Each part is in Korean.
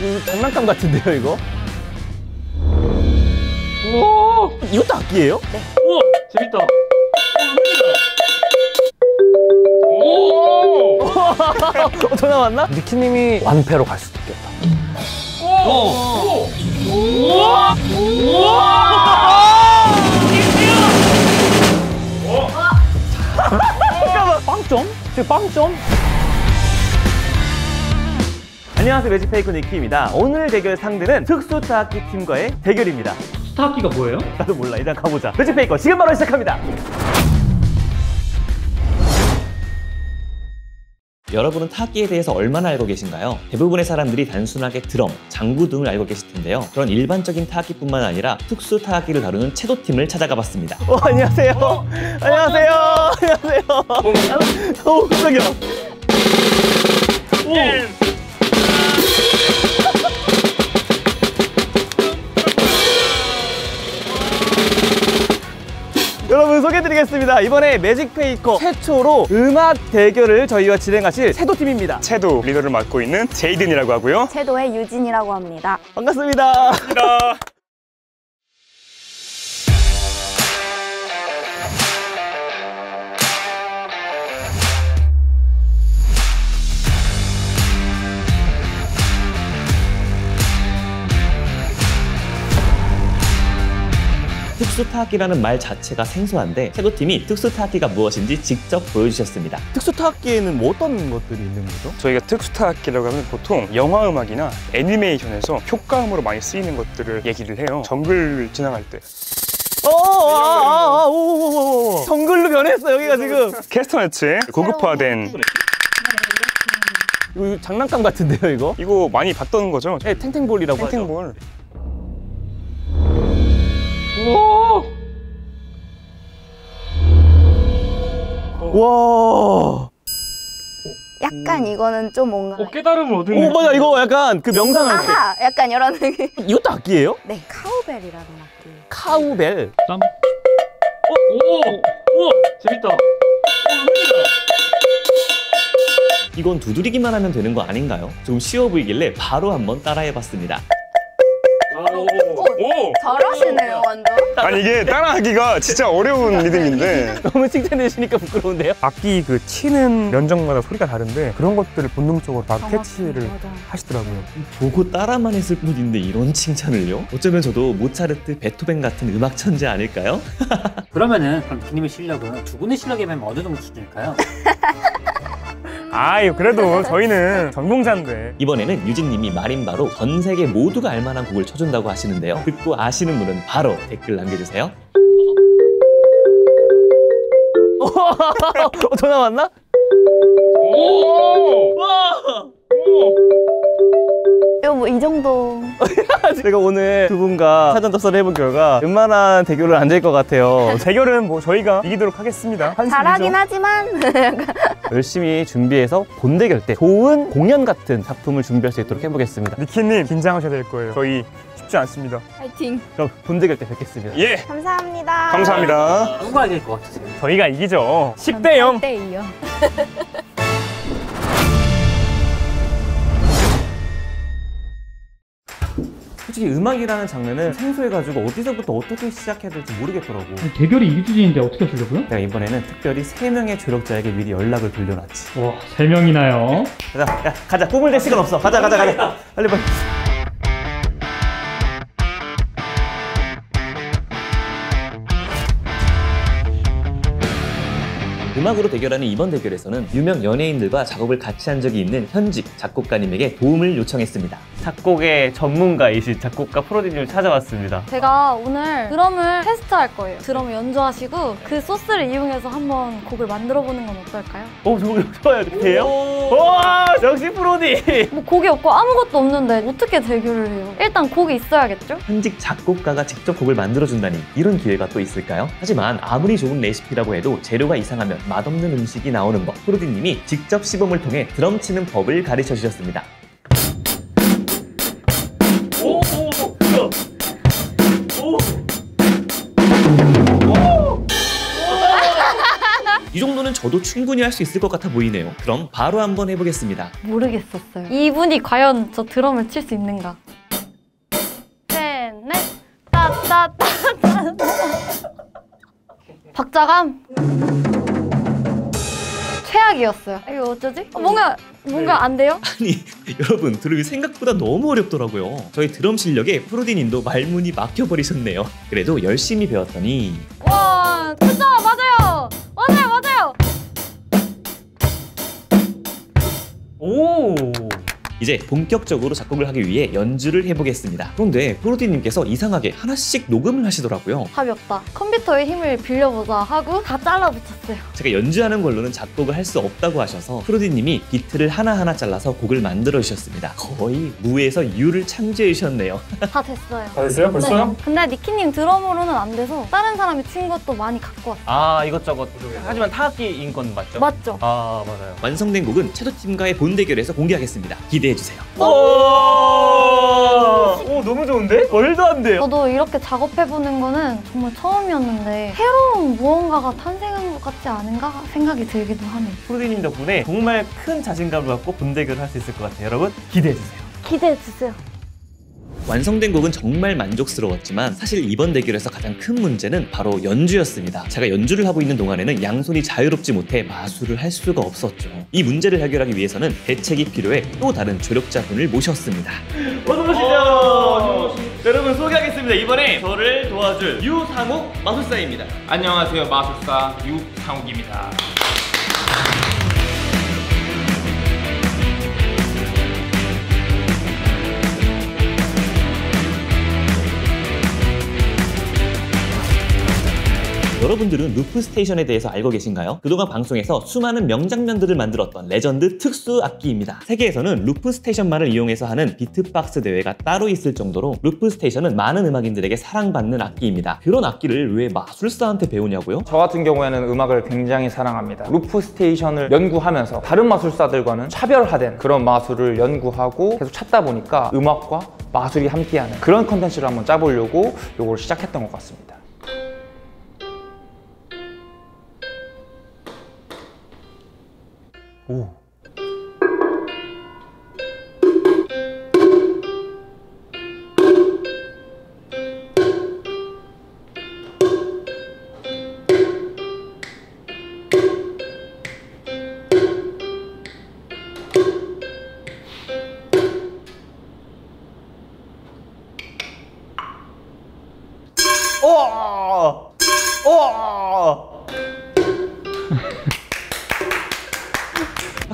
이거 장난감 같은데요, 이거? 우와! 이것도 악기예요? 네. 우와! 재밌다. 오! 전화 왔나? 니키님이 완패로 갈 수도 있겠다. 오! 우와! 우와! 잠깐만, 빵점? 지금 빵점? 안녕하세요, 매직페이커 니키입니다. 오늘 대결 상대는 특수타악기 팀과의 대결입니다. 스타악기가 뭐예요? 나도 몰라. 일단 가보자. 매직페이커 지금 바로 시작합니다. 여러분은 타악기에 대해서 얼마나 알고 계신가요? 대부분의 사람들이 단순하게 드럼, 장구 등을 알고 계실 텐데요. 그런 일반적인 타악기뿐만 아니라 특수 타악기를 다루는 채도팀을 찾아가 봤습니다. 안녕하세요. 안녕하세요. 안녕하세요. 깜짝이야. 여러분 소개해드리겠습니다. 이번에 매직페이커 최초로 음악 대결을 저희와 진행하실 채도팀입니다. 채도 리더를 맡고 있는 제이든이라고 하고요. 채도의 유진이라고 합니다. 반갑습니다. 반갑습니다. 특수타악기라는 말 자체가 생소한데 채도팀이 특수타악기가 무엇인지 직접 보여주셨습니다. 특수타악기에는 뭐 어떤 것들이 있는 거죠? 저희가 특수타악기라고 하면 보통 영화 음악이나 애니메이션에서 효과음으로 많이 쓰이는 것들을 얘기를 해요. 정글 지나갈 때 정글로 변했어 여기가 지금. 캐스터네츠의 고급화된 이거 장난감 같은데요 이거? 이거 많이 봤던 거죠? 네, 탱탱볼이라고 하죠. 탱탱볼. 와. 약간 이거는 좀 뭔가 깨달음을 얻은 오 맞아 이거 약간 그 명상할 때. 아하! 약간 이런 느낌. 이것도 악기예요? 네, 카우벨이라는 악기. 카우벨. 땀. 오! 우와! 재밌다. 이건 두드리기만 하면 되는 거 아닌가요? 좀 쉬워 보이길래 바로 한번 따라해봤습니다. 오! 잘하시네요, 완전. 아니 이게 따라하기가 진짜 어려운 리듬인데 너무 칭찬해 주시니까 부끄러운데요? 악기 그 치는 면적마다 소리가 다른데 그런 것들을 본능적으로 다 캐치를 맞아. 하시더라고요. 보고 따라만 했을 뿐인데 이런 칭찬을요? 어쩌면 저도 모차르트, 베토벤 같은 음악 천재 아닐까요? 그럼 니키님의 실력은 두 분의 실력에 비하면 어느 정도 수준일까요? 아유 그래도 저희는 전공자인데. 이번에는 유진님이 마림바로 전 세계 모두가 알만한 곡을 쳐준다고 하시는데요. 듣고 아시는 분은 바로 댓글 남겨주세요. 전화 왔나? 이거 뭐 이 정도. 제가 오늘 두 분과 사전 접선을 해본 결과 웬만한 대결은 안 될 것 같아요. 대결은 뭐 저희가 이기도록 하겠습니다. 잘하긴 하지만 열심히 준비해서 본 대결 때 좋은 공연 같은 작품을 준비할 수 있도록 해보겠습니다. 니키님 긴장하셔야 될 거예요. 저희 쉽지 않습니다. 파이팅. 그럼 본 대결 때 뵙겠습니다. 예! 감사합니다. 감사합니다. 누가 이길 것 같으세요? 저희가 이기죠. 10대 0. 8대 2요. 솔직히 음악이라는 장르는 생소해가지고 어디서부터 어떻게 시작해야 될지 모르겠더라고. 대결이 이기주진인데 어떻게 하시려고요? 내가 이번에는 특별히 3명의 조력자에게 미리 연락을 돌려놨지. 와, 3명이나요? 가자, 야, 가자. 뿜을 댈 시간 없어. 가자. 빨리. 음악으로 대결하는 이번 대결에서는 유명 연예인들과 작업을 같이 한 적이 있는 현직 작곡가님에게 도움을 요청했습니다. 작곡의 전문가이신 작곡가 프로디님을 찾아왔습니다. 제가 오늘 드럼을 테스트할 거예요. 드럼을 연주하시고 그 소스를 이용해서 한번 곡을 만들어보는 건 어떨까요? 좋아요. 돼요? 와, 역시 프로디! 뭐 곡이 없고 아무것도 없는데 어떻게 대결을 해요? 일단 곡이 있어야겠죠? 현직 작곡가가 직접 곡을 만들어준다니 이런 기회가 또 있을까요? 하지만 아무리 좋은 레시피라고 해도 재료가 이상하면 맛없는 음식이 나오는 법. 프로디님이 직접 시범을 통해 드럼 치는 법을 가르쳐 주셨습니다. 이 정도는 저도 충분히 할 수 있을 것 같아 보이네요. 그럼 바로 한번 해보겠습니다. 모르겠었어요. 이분이 과연 저 드럼을 칠 수 있는가. 셋, 넷, 따따따따. 박자감 최악이었어요. 이거 어쩌지? 뭔가 안 돼요? 아니 여러분 드럼이 생각보다 너무 어렵더라고요. 저희 드럼 실력에 프로디님도 말문이 막혀버리셨네요. 그래도 열심히 배웠더니 와, 그쵸, 맞아요. 오. 이제 본격적으로 작곡을 하기 위해 연주를 해보겠습니다. 그런데 프로디님께서 이상하게 하나씩 녹음을 하시더라고요. 답이 없다. 컴퓨터의 힘을 빌려보자 하고 다 잘라붙였어요. 제가 연주하는 걸로는 작곡을 할 수 없다고 하셔서 프로디님이 비트를 하나하나 잘라서 곡을 만들어 주셨습니다. 거의 무에서 유를 창조해 주셨네요. 다 됐어요. 다 됐어요? 벌써요? 네. 근데 니키님 드럼으로는 안 돼서 다른 사람이 친 것도 많이 갖고 왔어요. 아, 이것저것. 하지만 타악기인 건 맞죠? 맞죠? 아, 맞아요. 완성된 곡은 채도팀과의 본대결에서 공개하겠습니다. 기대해주세요. 오, 너무 좋은데? 말도 안 돼요. 저도 이렇게 작업해보는 거는 정말 처음이었는데 새로운 무언가가 탄생한 것 같지 않은가 생각이 들기도 하네요. 프로디님 덕분에 정말 큰 자신감을 갖고 본대결을 할 수 있을 것 같아요. 여러분, 기대해주세요. 기대해주세요. 완성된 곡은 정말 만족스러웠지만 사실 이번 대결에서 가장 큰 문제는 바로 연주였습니다. 제가 연주를 하고 있는 동안에는 양손이 자유롭지 못해 마술을 할 수가 없었죠. 이 문제를 해결하기 위해서는 대책이 필요해 또 다른 조력자분을 모셨습니다. 어서 오시죠. 여러분 소개하겠습니다. 이번에 저를 도와줄 유상욱 마술사입니다. 안녕하세요, 마술사 유상욱입니다. 여러분들은 루프 스테이션에 대해서 알고 계신가요? 그동안 방송에서 수많은 명장면들을 만들었던 레전드 특수 악기입니다. 세계에서는 루프 스테이션만을 이용해서 하는 비트박스 대회가 따로 있을 정도로 루프 스테이션은 많은 음악인들에게 사랑받는 악기입니다. 그런 악기를 왜 마술사한테 배우냐고요? 저 같은 경우에는 음악을 굉장히 사랑합니다. 루프 스테이션을 연구하면서 다른 마술사들과는 차별화된 그런 마술을 연구하고 계속 찾다 보니까 음악과 마술이 함께하는 그런 컨텐츠를 한번 짜보려고 이걸 시작했던 것 같습니다. 오.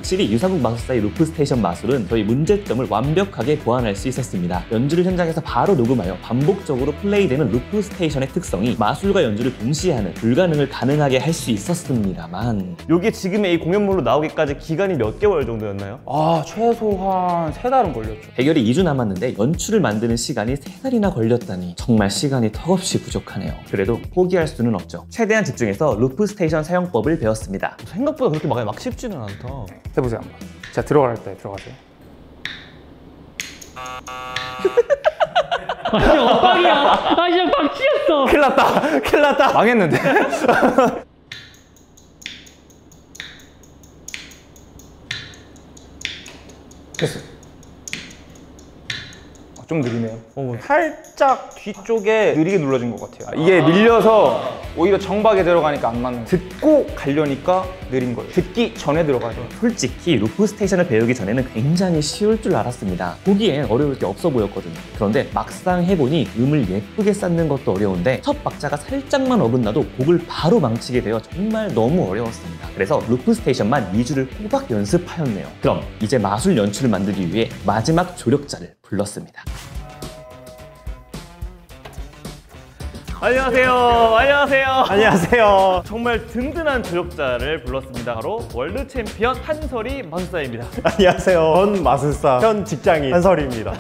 확실히 유상욱 마술사의 루프 스테이션 마술은 저희 문제점을 완벽하게 보완할 수 있었습니다. 연주를 현장에서 바로 녹음하여 반복적으로 플레이되는 루프 스테이션의 특성이 마술과 연주를 동시에 하는 불가능을 가능하게 할 수 있었습니다만 이게 지금의 이 공연물로 나오기까지 기간이 몇 개월 정도였나요? 최소한 3달은 걸렸죠. 대결이 2주 남았는데 연출을 만드는 시간이 3달이나 걸렸다니 정말 시간이 턱없이 부족하네요. 그래도 포기할 수는 없죠. 최대한 집중해서 루프 스테이션 사용법을 배웠습니다. 생각보다 그렇게 막 쉽지는 않다. 해보세요 한번. 자, 들어갈 때 들어가세요. 아니 엇박이야. 아 진짜 박치였어. 큰일 났다 망했는데. 됐어. 좀 느리네요. 살짝 뒤쪽에 느리게 눌러진 것 같아요. 이게 밀려서 오히려 정박에 들어가니까 안 맞는 거예요. 듣고 가려니까 느린 거예요. 듣기 전에 들어가죠. 솔직히 루프 스테이션을 배우기 전에는 굉장히 쉬울 줄 알았습니다. 보기엔 어려울 게 없어 보였거든요. 그런데 막상 해보니 음을 예쁘게 쌓는 것도 어려운데 첫 박자가 살짝만 어긋나도 곡을 바로 망치게 되어 정말 너무 어려웠습니다. 그래서 루프 스테이션만 2주를 꼬박 연습하였네요. 그럼 이제 마술 연출을 만들기 위해 마지막 조력자를 불렀습니다. 안녕하세요. 안녕하세요. 안녕하세요. 정말 든든한 조력자를 불렀습니다. 바로 월드 챔피언 한설이 마술사입니다. 안녕하세요. 전 마술사 현 직장인 한설이입니다.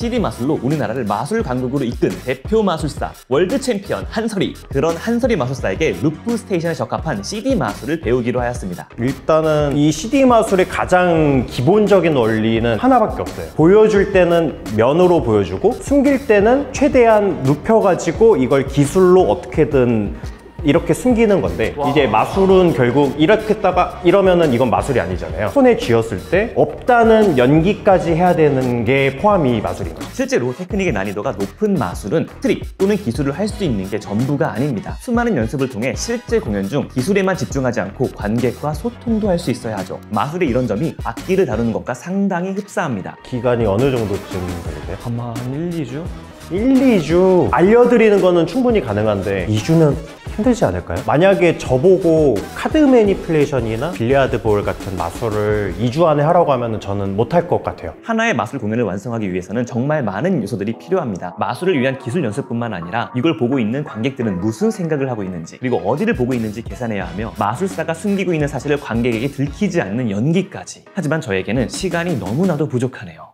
CD 마술로 우리나라를 마술 강국으로 이끈 대표 마술사, 월드 챔피언 한설이. 그런 한설이 마술사에게 루프 스테이션에 적합한 CD 마술을 배우기로 하였습니다. 일단은 이 CD 마술의 가장 기본적인 원리는 하나밖에 없어요. 보여줄 때는 면으로 보여주고 숨길 때는 최대한 눕혀가지고 이걸 기술로 어떻게든 이렇게 숨기는 건데, 이게 마술은 결국 이렇게 했다가 이러면은 이건 마술이 아니잖아요. 손에 쥐었을 때 없다는 연기까지 해야 되는 게 포함이 마술인 거죠. 실제로 테크닉의 난이도가 높은 마술은 트릭 또는 기술을 할 수 있는 게 전부가 아닙니다. 수많은 연습을 통해 실제 공연 중 기술에만 집중하지 않고 관객과 소통도 할 수 있어야 하죠. 마술의 이런 점이 악기를 다루는 것과 상당히 흡사합니다. 기간이 어느 정도쯤 걸리세요? 아마 한 1, 2주? 1, 2주 알려드리는 거는 충분히 가능한데 2주면 힘들지 않을까요? 만약에 저보고 카드 매니플레이션이나 빌리아드 볼 같은 마술을 2주 안에 하라고 하면 저는 못할 것 같아요. 하나의 마술 공연을 완성하기 위해서는 정말 많은 요소들이 필요합니다. 마술을 위한 기술 연습뿐만 아니라 이걸 보고 있는 관객들은 무슨 생각을 하고 있는지, 그리고 어디를 보고 있는지 계산해야 하며 마술사가 숨기고 있는 사실을 관객에게 들키지 않는 연기까지. 하지만 저에게는 시간이 너무나도 부족하네요.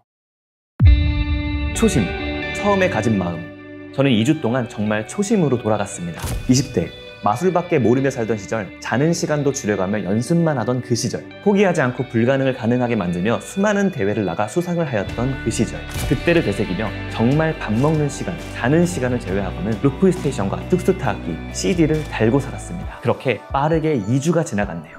초심, 처음에 가진 마음. 저는 2주 동안 정말 초심으로 돌아갔습니다. 20대, 마술밖에 모르며 살던 시절, 자는 시간도 줄여가며 연습만 하던 그 시절, 포기하지 않고 불가능을 가능하게 만들며 수많은 대회를 나가 수상을 하였던 그 시절, 그때를 되새기며 정말 밥 먹는 시간, 자는 시간을 제외하고는 루프 스테이션과 뚝스 타악기, CD를 달고 살았습니다. 그렇게 빠르게 2주가 지나갔네요.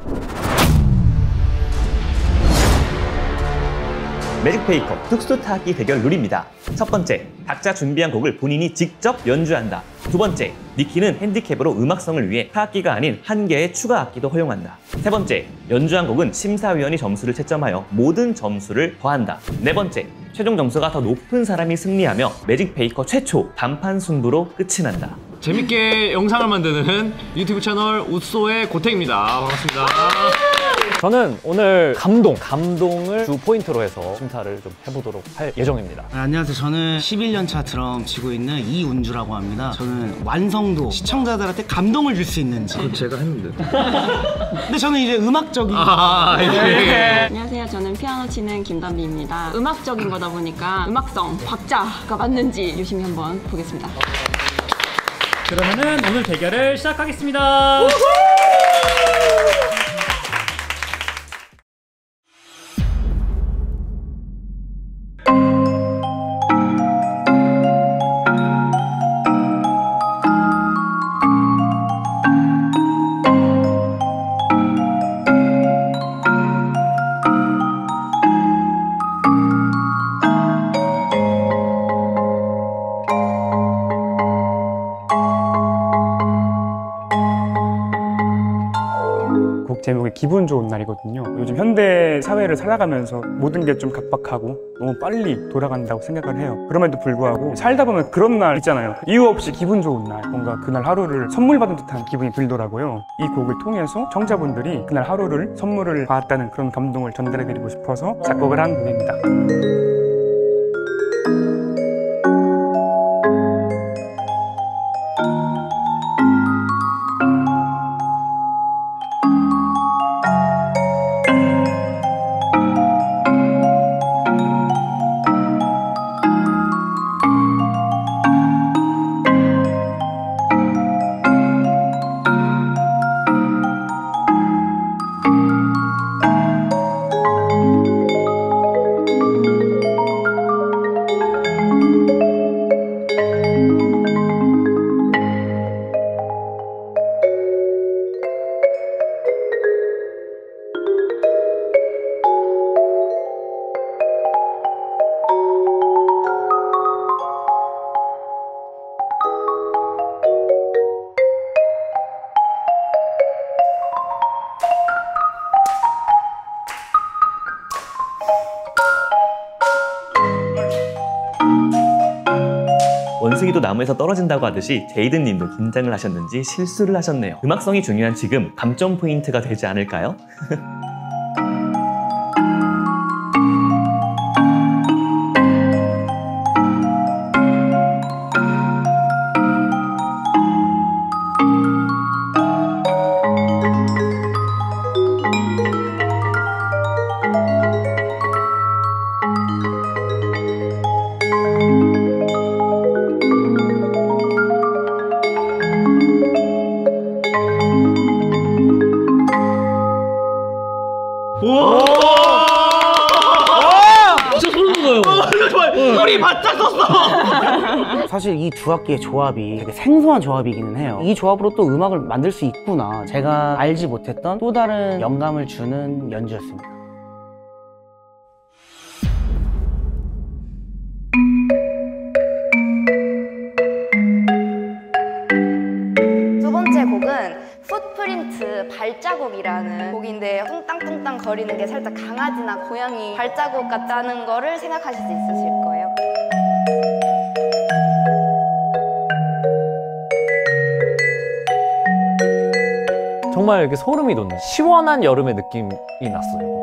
매직 페이커 뚝스 타악기 대결 룰입니다. 첫 번째, 각자 준비한 곡을 본인이 직접 연주한다. 두 번째, 니키는 핸디캡으로 음악성을 위해 타악기가 아닌 한 개의 추가 악기도 허용한다. 세 번째, 연주한 곡은 심사위원이 점수를 채점하여 모든 점수를 더한다. 네 번째, 최종 점수가 더 높은 사람이 승리하며 매직 페이커 최초 단판 승부로 끝이 난다. 재밌게 영상을 만드는 유튜브 채널 우쏘의 고택입니다. 반갑습니다. 저는 오늘 감동을 주 포인트로 해서 심사를 좀 해보도록 할 예정입니다. 안녕하세요. 저는 11년차 드럼 치고 있는 이운주라고 합니다. 저는 완성도, 시청자들한테 감동을 줄 수 있는지. 그건 제가 했는데. 근데 저는 이제 음악적인. 안녕하세요. 저는 피아노 치는 김담비입니다. 음악적인 거다 보니까 음악성, 박자가 맞는지 유심히 한번 보겠습니다. 그러면은 오늘 대결을 시작하겠습니다. 곡 제목이 기분 좋은 날이거든요. 요즘 현대 사회를 살아가면서 모든 게 좀 각박하고 너무 빨리 돌아간다고 생각을 해요. 그럼에도 불구하고 살다 보면 그런 날 있잖아요. 이유 없이 기분 좋은 날, 뭔가 그날 하루를 선물 받은 듯한 기분이 들더라고요. 이 곡을 통해서 청자분들이 그날 하루를 선물을 받았다는 그런 감동을 전달해드리고 싶어서 작곡을 한 곡입니다. 원숭이도 나무에서 떨어진다고 하듯이 제이든 님도 긴장을 하셨는지 실수를 하셨네요. 음악성이 중요한 지금 감점 포인트가 되지 않을까요? 사실 이 두 악기의 조합이 되게 생소한 조합이기는 해요. 이 조합으로 또 음악을 만들 수 있구나. 제가 알지 못했던 또 다른 영감을 주는 연주였습니다. 두 번째 곡은 풋프린트 발자국이라는 곡인데 뚱땅뚱땅 거리는 게 살짝 강아지나 고양이 발자국 같다는 거를 생각하실 수 있으실 거예요. 정말 이렇게 소름이 돋는 시원한 여름의 느낌이 났어요.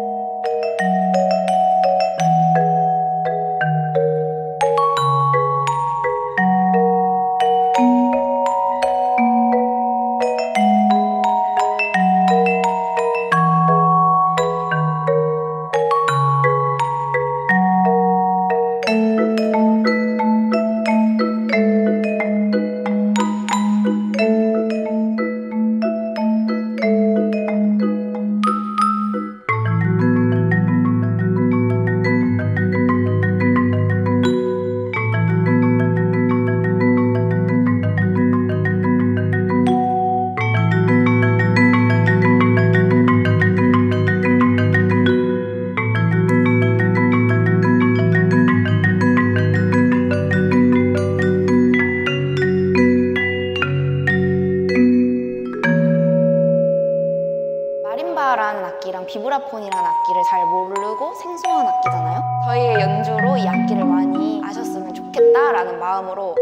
마림바라는 악기랑 비브라폰이라는 악기를 잘 모르고 생소한 악기잖아요. 저희의 연주로 이 악기를 많이 아셨으면 좋겠다라는 마음으로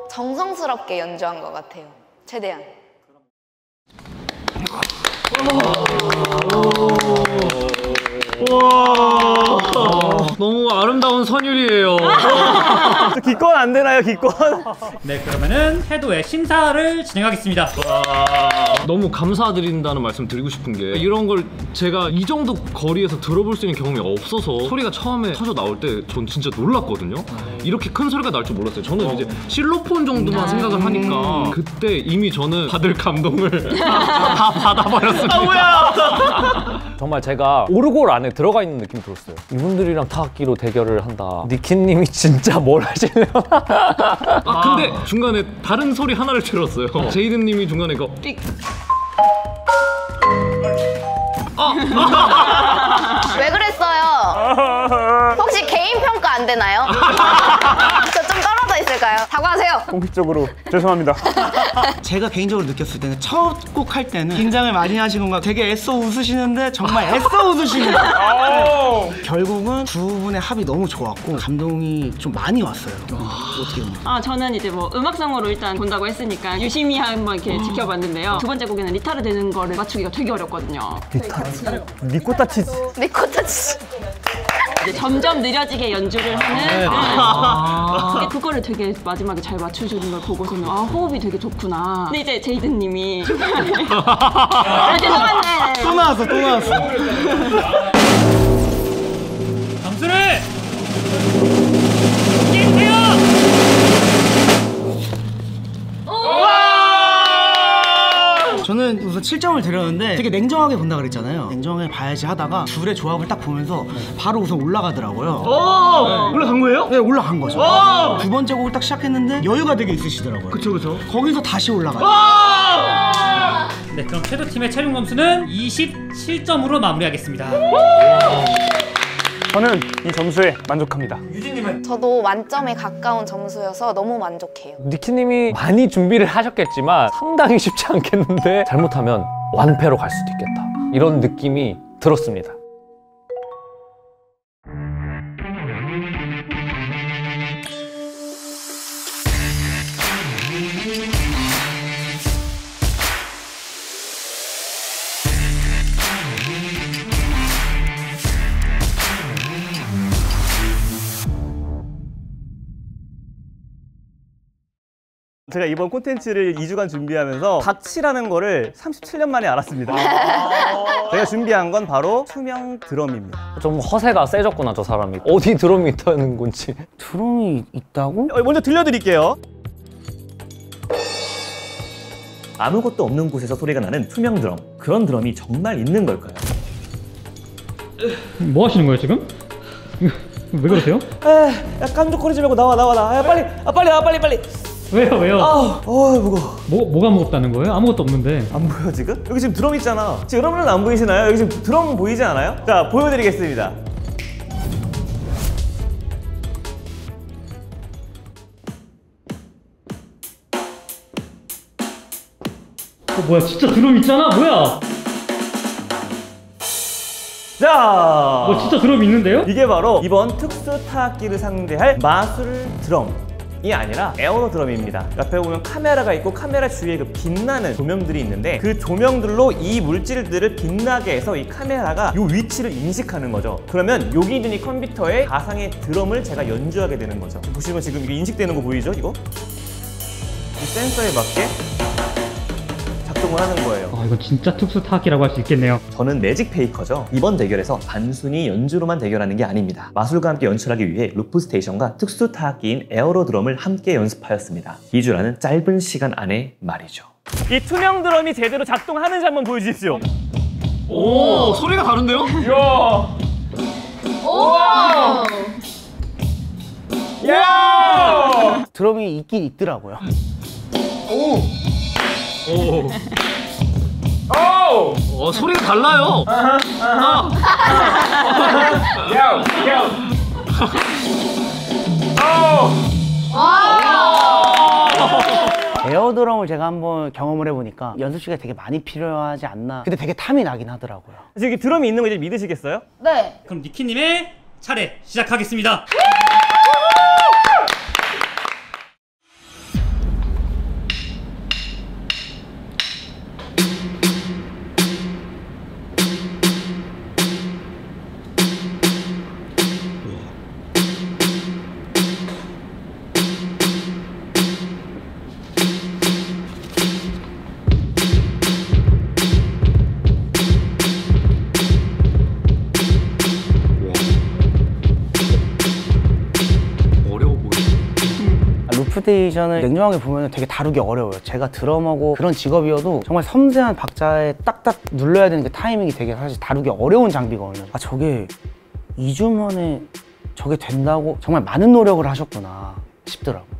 정성스럽게 연주한 것 같아요. 최대한. 와, 너무 아름다운 선율이에요. 기권 안 되나요, 기권? 네, 그러면은 태도의 심사를 진행하겠습니다. 너무 감사드린다는 말씀 드리고 싶은 게 이런 걸 제가 이 정도 거리에서 들어볼 수 있는 경험이 없어서 소리가 처음에 터져 나올 때 전 진짜 놀랐거든요. 이렇게 큰 소리가 날 줄 몰랐어요. 저는 이제 실로폰 정도만 생각을 하니까 그때 이미 저는 받을 감동을 다 받아버렸습니다. 정말 제가 오르골 안에 들어가 있는 느낌이 들었어요. 이분들이랑 타악기로 대결을 한다. 니키님이 진짜 뭘 하실래요? 아 근데 중간에 다른 소리 하나를 들었어요. 제이든님이 중간에 이거 삑. 왜 그랬어요? 혹시 개인 평가 안 되나요? 저 좀 떨어져 있을까요? 사과하세요. 공식적으로 죄송합니다. 제가 개인적으로 느꼈을 때는 첫 곡 할 때는 긴장을 많이 하신 건가 되게 애써 웃으시는데 정말 애써 웃으시는 거예요. 결국은 두 분의 합이 너무 좋았고 감동이 좀 많이 왔어요. 어떻게 보면. 저는 이제 뭐 음악성으로 일단 본다고 했으니까 유심히 한번 이렇게 지켜봤는데요. 두 번째 곡에는 리타르 되는 거를 맞추기가 되게 어렵거든요. 리코타 치즈. 리코타 치즈. 이제 점점 느려지게 연주를 하는 근데 그거를 되게 마지막에 잘 맞춰주는 걸 보고서는 호흡이 되게 좋구나. 근데 이제 제이든님이 죄송한데 또 나왔어. 점수를 주세요. 저는 우선 7점을 드렸는데 되게 냉정하게 본다 그랬잖아요. 냉정하게 봐야지 하다가 둘의 조합을 딱 보면서 바로 우선 올라가더라고요. 올라간 거예요? 네, 올라간 거죠. 두 번째 곡을 딱 시작했는데 여유가 되게 있으시더라고요. 그쵸. 거기서 다시 올라가요. 네, 그럼 태도팀의 최종 점수는 27점으로 마무리하겠습니다. 저는 이 점수에 만족합니다. 저도 만점에 가까운 점수여서 너무 만족해요. 니키님이 많이 준비를 하셨겠지만 상당히 쉽지 않겠는데 잘못하면 완패로 갈 수도 있겠다. 이런 느낌이 들었습니다. 제가 이번 콘텐츠를 2주간 준비하면서 박치라는 거를 37년 만에 알았습니다. 제가 준비한 건 바로 투명 드럼입니다. 좀 허세가 세졌구나, 저 사람이. 어디 드럼이 있다는 건지. 드럼이 있다고? 먼저 들려드릴게요. 아무것도 없는 곳에서 소리가 나는 투명 드럼. 그런 드럼이 정말 있는 걸까요? 뭐 하시는 거예요, 지금? 왜 그러세요? 야 깐족거리지 말고 나와. 빨리. 왜요? 무거워. 뭐가 무겁다는 거예요? 아무것도 없는데. 안 보여 지금? 여기 지금 드럼 있잖아. 지금 여러분은 안 보이시나요? 여기 지금 드럼 보이지 않아요? 자, 보여드리겠습니다. 뭐야, 진짜 드럼 있잖아. 뭐야? 자, 진짜 드럼 있는데요? 이게 바로 이번 특수 타악기를 상대할 마술 드럼이 아니라 에어로 드럼입니다. 옆에 보면 카메라가 있고 카메라 주위에 그 빛나는 조명들이 있는데 그 조명들로 이 물질들을 빛나게 해서 이 카메라가 이 위치를 인식하는 거죠. 그러면 여기 있는 이 컴퓨터에 가상의 드럼을 제가 연주하게 되는 거죠. 보시면 지금 이게 인식되는 거 보이죠? 이거? 이 센서에 맞게 작동을 하는 거예요. 이건 진짜 특수 타악기라고 할 수 있겠네요. 저는 매직 페이커죠. 이번 대결에서 단순히 연주로만 대결하는 게 아닙니다. 마술과 함께 연출하기 위해 루프 스테이션과 특수 타악기인 에어로 드럼을 함께 연습하였습니다. 2주라는 짧은 시간 안에 말이죠. 이 투명 드럼이 제대로 작동하는지 한번 보여주십시오. 오, 소리가 다른데요? 이야. 오! 야! 드럼이 있긴 있더라고요. 소리가 달라요. 에어드럼을 제가 한번 경험을 해보니까 연습 시간이 되게 많이 필요하지 않나. 근데 되게 탐이 나긴 하더라고요. 지금 드럼이 있는 거 이제 믿으시겠어요? 네. 그럼 니키님의 차례 시작하겠습니다. 루프스테이션을 냉정하게 보면 되게 다루기 어려워요. 제가 드럼하고 그런 직업이어도 정말 섬세한 박자에 딱딱 눌러야 되는 그 타이밍이 되게 사실 다루기 어려운 장비거든요. 저게 2주 만에 저게 된다고 정말 많은 노력을 하셨구나 싶더라고요.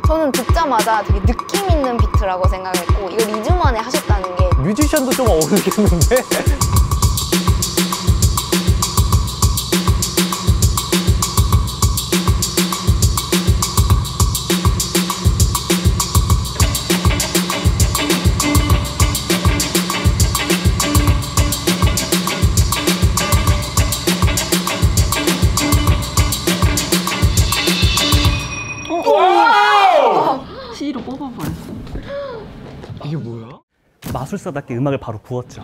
저는 듣자마자 되게 느낌 있는 비트라고 생각했고 이걸 2주 만에 하셨다는 게 뮤지션도 좀 어울리겠는데? C로 뽑아버렸어. 이게 뭐야? 마술사답게 음악을 바로 부었죠.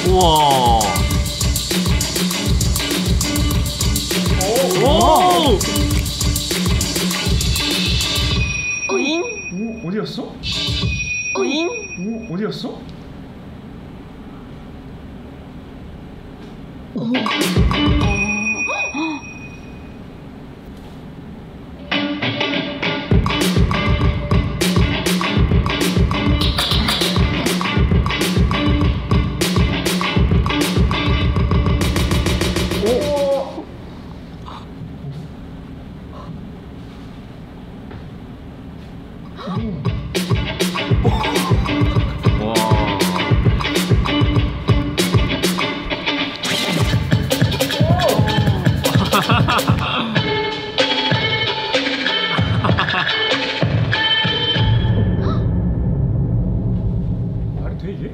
우와. 오. 오잉? 어디였어? 오잉? 어디였어? 말이 돼 이게?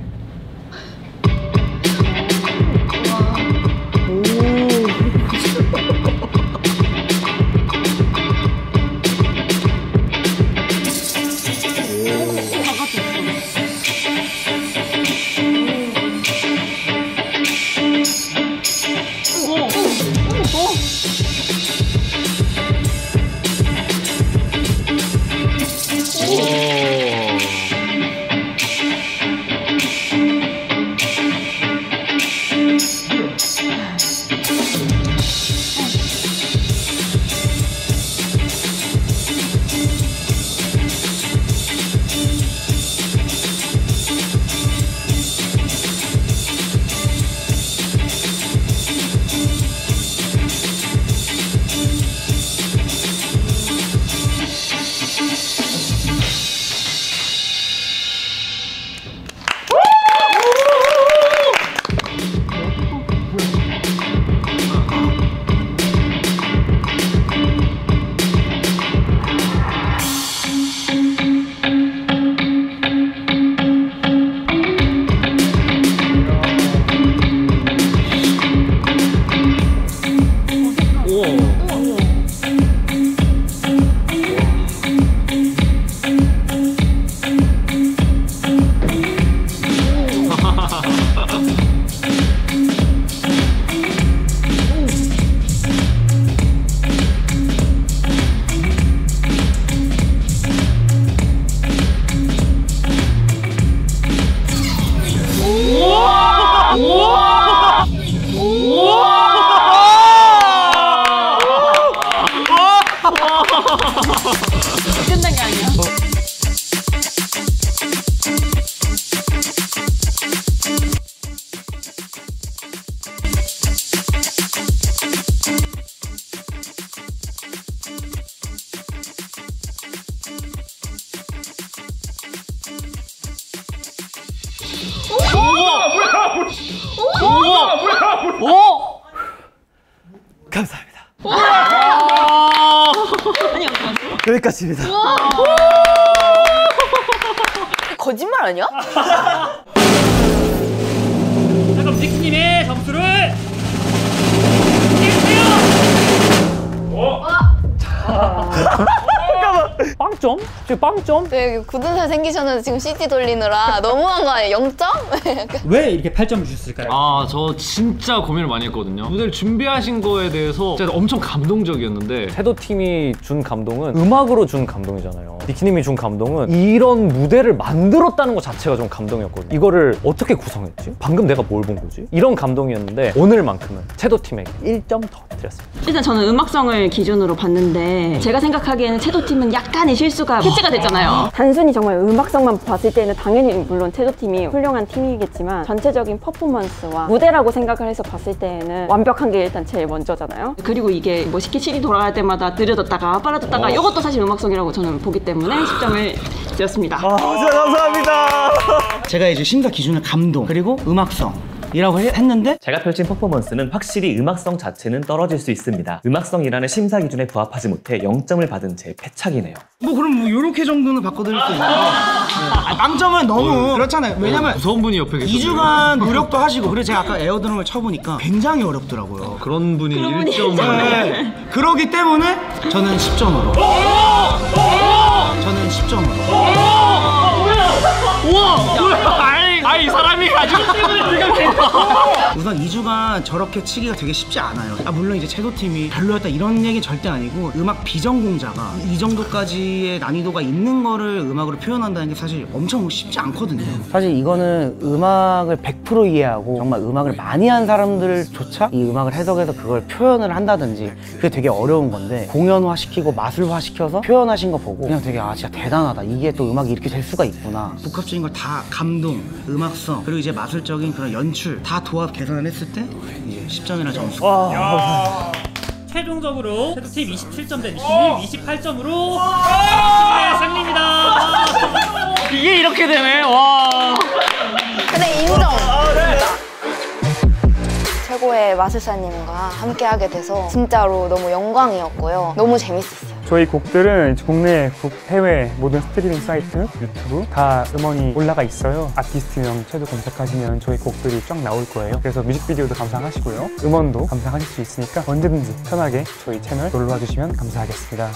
오! 감사합니다. 아니 여기까지입니다. 거짓말 아니야? 자, 그럼 니키님의 점수를 빵점? 지금 빵점? 네, 굳은 살 생기셨는데 지금 CT 돌리느라 너무한 거 아니에요? 0점? 약간. 왜 이렇게 8점 주셨을까요? 아, 저 진짜 고민을 많이 했거든요. 무대를 준비하신 거에 대해서 진짜 엄청 감동적이었는데 태도 팀이 준 감동은 음악으로 준 감동이잖아요. 니키님이 준 감동은 이런 무대를 만들었다는 것 자체가 좀 감동이었거든요. 이거를 어떻게 구성했지? 방금 내가 뭘 본 거지? 이런 감동이었는데 오늘만큼은 태도 팀에게 1점 더 드렸습니다. 일단 저는 음악성을 기준으로 봤는데 제가 생각하기에는 채도팀은 약간의 실수가 캐치가 됐잖아요. 단순히 정말 음악성만 봤을 때는 당연히 물론 태도팀이 훌륭한 팀이겠지만 전체적인 퍼포먼스와 무대라고 생각을 해서 봤을 때는 완벽한 게 일단 제일 먼저잖아요. 그리고 이게 뭐 시키 CD 돌아갈 때마다 느려졌다가 빨라졌다가 이것도 사실 음악성이라고 저는 보기 때문에 10점을 드렸습니다. 진짜 감사합니다. 제가 이제 심사 기준은 감동 그리고 음악성 이라고 했는데 제가 펼친 퍼포먼스는 확실히 음악성 자체는 떨어질 수 있습니다. 음악성이라는 심사 기준에 부합하지 못해 0점을 받은 제 패착이네요. 뭐 그럼 뭐 요렇게 정도는 바꿔드릴 수 있는데 빵점은 너무 그렇잖아요. 왜냐면 무서운 분이 옆에 계셔서 2주간 노력도 하시고 그리고 제가 아까 에어드럼을 쳐보니까 굉장히 어렵더라고요. 그런 분이 1점을 네. 그러기 때문에 저는 10점으로 저는 10점으로 우와! 아니 이 사람이 가지고 있는 지금 우선 2주간 저렇게 치기가 되게 쉽지 않아요. 물론 이제 채도팀이 별로였다 이런 얘기 절대 아니고 음악 비전공자가 이 정도까지의 난이도가 있는 거를 음악으로 표현한다는 게 사실 엄청 쉽지 않거든요. 사실 이거는 음악을 100% 이해하고 정말 음악을 많이 한 사람들조차 이 음악을 해석해서 그걸 표현을 한다든지 그게 되게 어려운 건데 공연화시키고 마술화시켜서 표현하신 거 보고 그냥 되게 진짜 대단하다. 이게 또 음악이 이렇게 될 수가 있구나. 복합적인 걸 다 감동, 음악성, 그리고 이제 마술적인 그런 연출 다 도합 계산을 했을 때 이제 10점이라는 점수가 최종적으로 태도팀 27점 대 니키님 28점으로 팀의 승리입니다. 이게 이렇게 되네. 와. 근데 인정! 최고의 마술사님과 함께하게 돼서 진짜로 너무 영광이었고요. 너무 재밌었어요. 저희 곡들은 국내, 해외 모든 스트리밍 사이트, 유튜브 다 음원이 올라가 있어요. 아티스트명 채도 검색하시면 저희 곡들이 쫙 나올 거예요. 그래서 뮤직비디오도 감상하시고요. 음원도 감상하실 수 있으니까 언제든지 편하게 저희 채널 놀러와 주시면 감사하겠습니다.